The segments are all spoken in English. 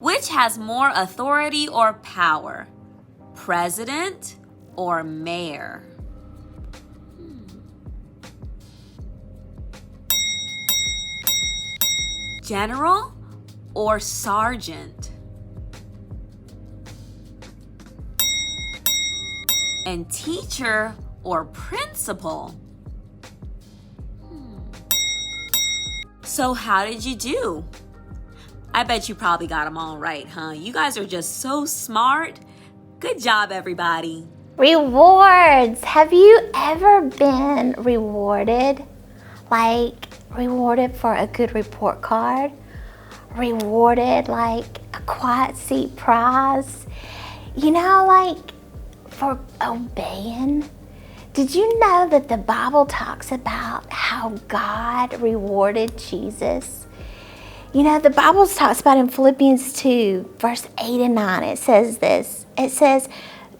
Which has more authority or power? President or mayor? General or sergeant? And teacher or principal? So how did you do? I bet you probably got them all right, huh? You guys are just so smart. Good job, everybody. Rewards. Have you ever been rewarded? Like rewarded for a good report card? Rewarded like a quiet seat prize? You know, like for obeying? Did you know that the Bible talks about how God rewarded Jesus? You know, the Bible talks about in Philippians 2, verse 8 and 9, it says this. It says,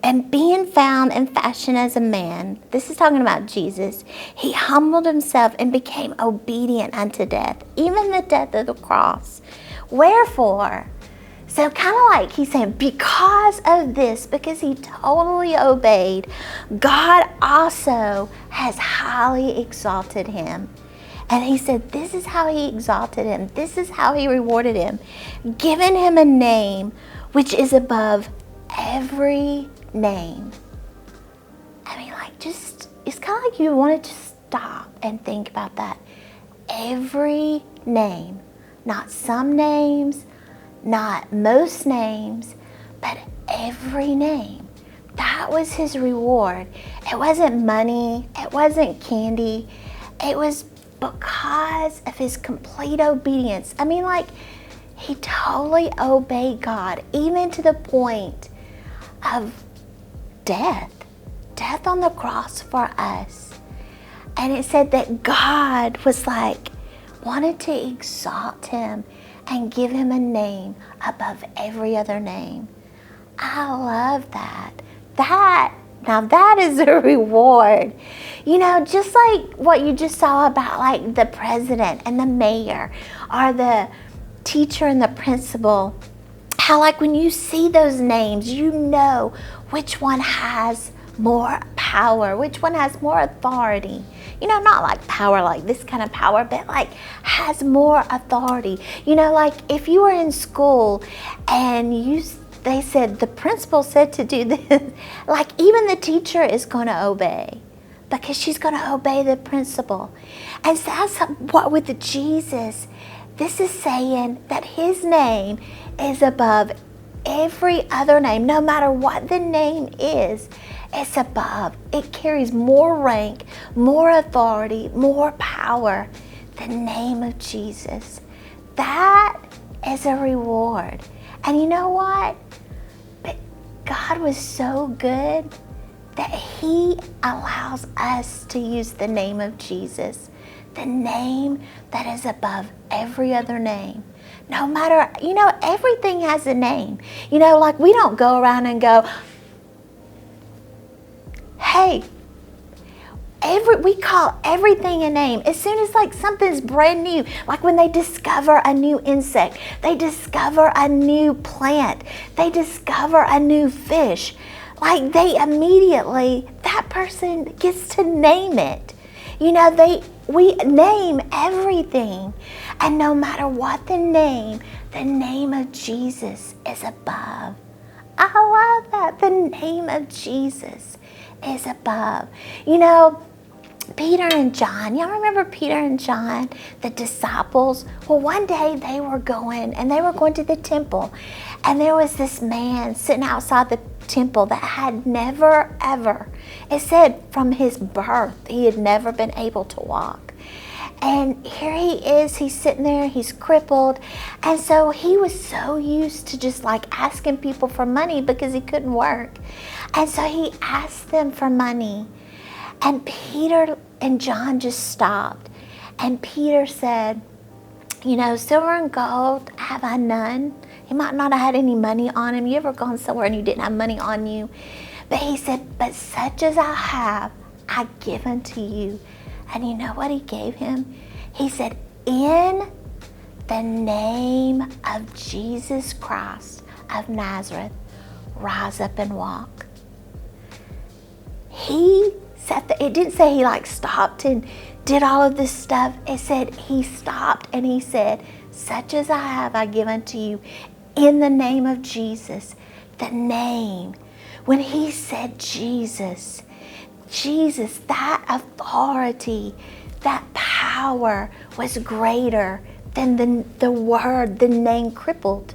and being found in fashion as a man, this is talking about Jesus, he humbled himself and became obedient unto death, even the death of the cross. Wherefore, so kind of like he's saying, because of this, because he totally obeyed, God also has highly exalted him. And he said, this is how he exalted him. This is how he rewarded him. Giving him a name which is above every name. I mean, like just, it's kind of like you want to just stop and think about that. Every name, not some names, not most names, but every name. That was his reward. It wasn't money. It wasn't candy. It was because of his complete obedience. I mean, like, he totally obeyed God, even to the point of death on the cross for us. And it said that God was like, wanted to exalt him and give him a name above every other name. I love that. Now that is a reward. You know, just like what you just saw about like the president and the mayor or the teacher and the principal, how like when you see those names, you know which one has more power, which one has more authority. You know, not like power like this kind of power, but like has more authority. You know, like if you were in school and they said, the principal said to do this, like even the teacher is going to obey because she's going to obey the principal. And so that's what with Jesus, this is saying that his name is above every other name. No matter what the name is, it's above. It carries more rank, more authority, more power. The name of Jesus. That is a reward. And you know what? God was so good that he allows us to use the name of Jesus, the name that is above every other name. No matter, you know, everything has a name. You know, like we don't go around and go, hey, we call everything a name. As soon as like something's brand new, like when they discover a new insect, they discover a new plant, they discover a new fish, like they immediately, that person gets to name it. You know, we name everything. And no matter what the name of Jesus is above. I love that. The name of Jesus is above. You know, Peter and John, y'all remember Peter and John, the disciples? Well, one day they were going to the temple, and there was this man sitting outside the temple that had never ever, it said from his birth, he had never been able to walk. And here he is, he's sitting there, he's crippled. And so he was so used to just like asking people for money because he couldn't work. And so he asked them for money. And Peter and John just stopped. And Peter said, you know, silver and gold have I none. He might not have had any money on him. You ever gone somewhere and you didn't have money on you? But he said, but such as I have, I give unto you. And you know what he gave him? He said, in the name of Jesus Christ of Nazareth, rise up and walk. He said that, it didn't say he like stopped and did all of this stuff. It said he stopped and he said, such as I have, I give unto you in the name of Jesus. The name. When he said Jesus, that authority, that power was greater than the word, the name crippled.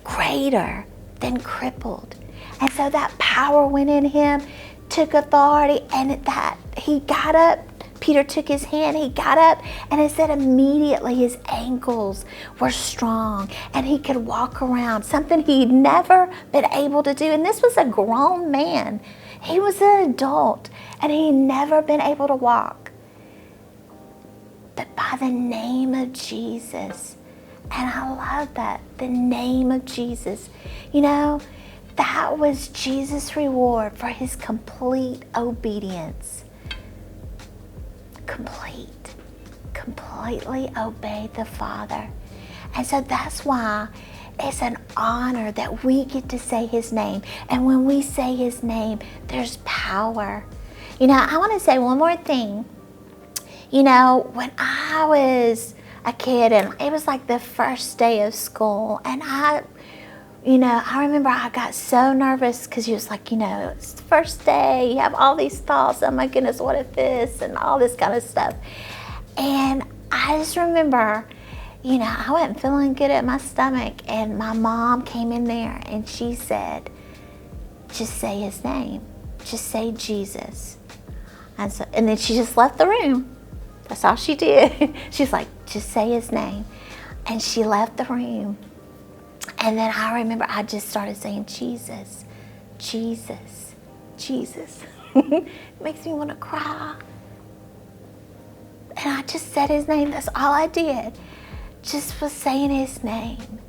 Greater than crippled. And so that power went in him, took authority, and that he got up. Peter took his hand, he got up, and it said immediately his ankles were strong and he could walk around, something he'd never been able to do. And this was a grown man. He was an adult and he'd never been able to walk. But by the name of Jesus, and I love that, the name of Jesus, you know, that was Jesus' reward for his complete obedience. Completely obeyed the Father. And so that's why it's an honor that we get to say his name. And when we say his name, there's power. You know, I want to say one more thing. You know, when I was a kid, and it was like the first day of school, and I remember I got so nervous because you was like, you know, it's the first day, you have all these thoughts, oh my goodness, what if this, and all this kind of stuff. And I just remember, you know, I wasn't feeling good at my stomach, and my mom came in there and she said, just say his name, just say Jesus. And then she just left the room. That's all she did. She's like, just say his name. And she left the room. And then I remember I just started saying, Jesus, Jesus, Jesus. It makes me want to cry. And I just said his name. That's all I did. Just was saying his name.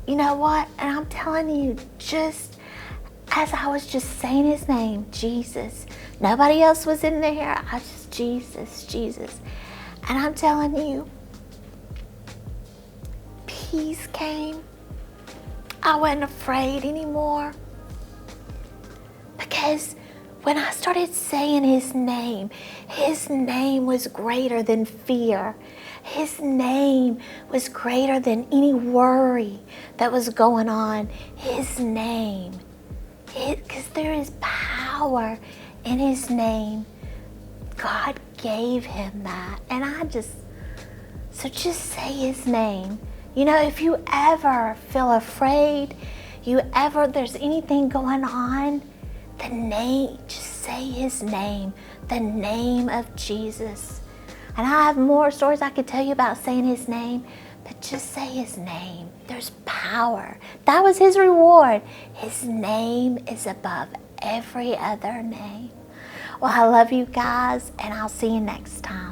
You know what? And I'm telling you, just as I was just saying his name, Jesus. Nobody else was in there. I just, Jesus, Jesus. And I'm telling you, peace came. I wasn't afraid anymore. Because when I started saying his name was greater than fear. His name was greater than any worry that was going on. His name. Because there is power in his name. God gave him that. And so just say his name. You know, if you ever feel afraid, there's anything going on, just say his name, the name of Jesus. And I have more stories I could tell you about saying his name, but just say his name. There's power. That was his reward. His name is above every other name. Well, I love you guys, and I'll see you next time.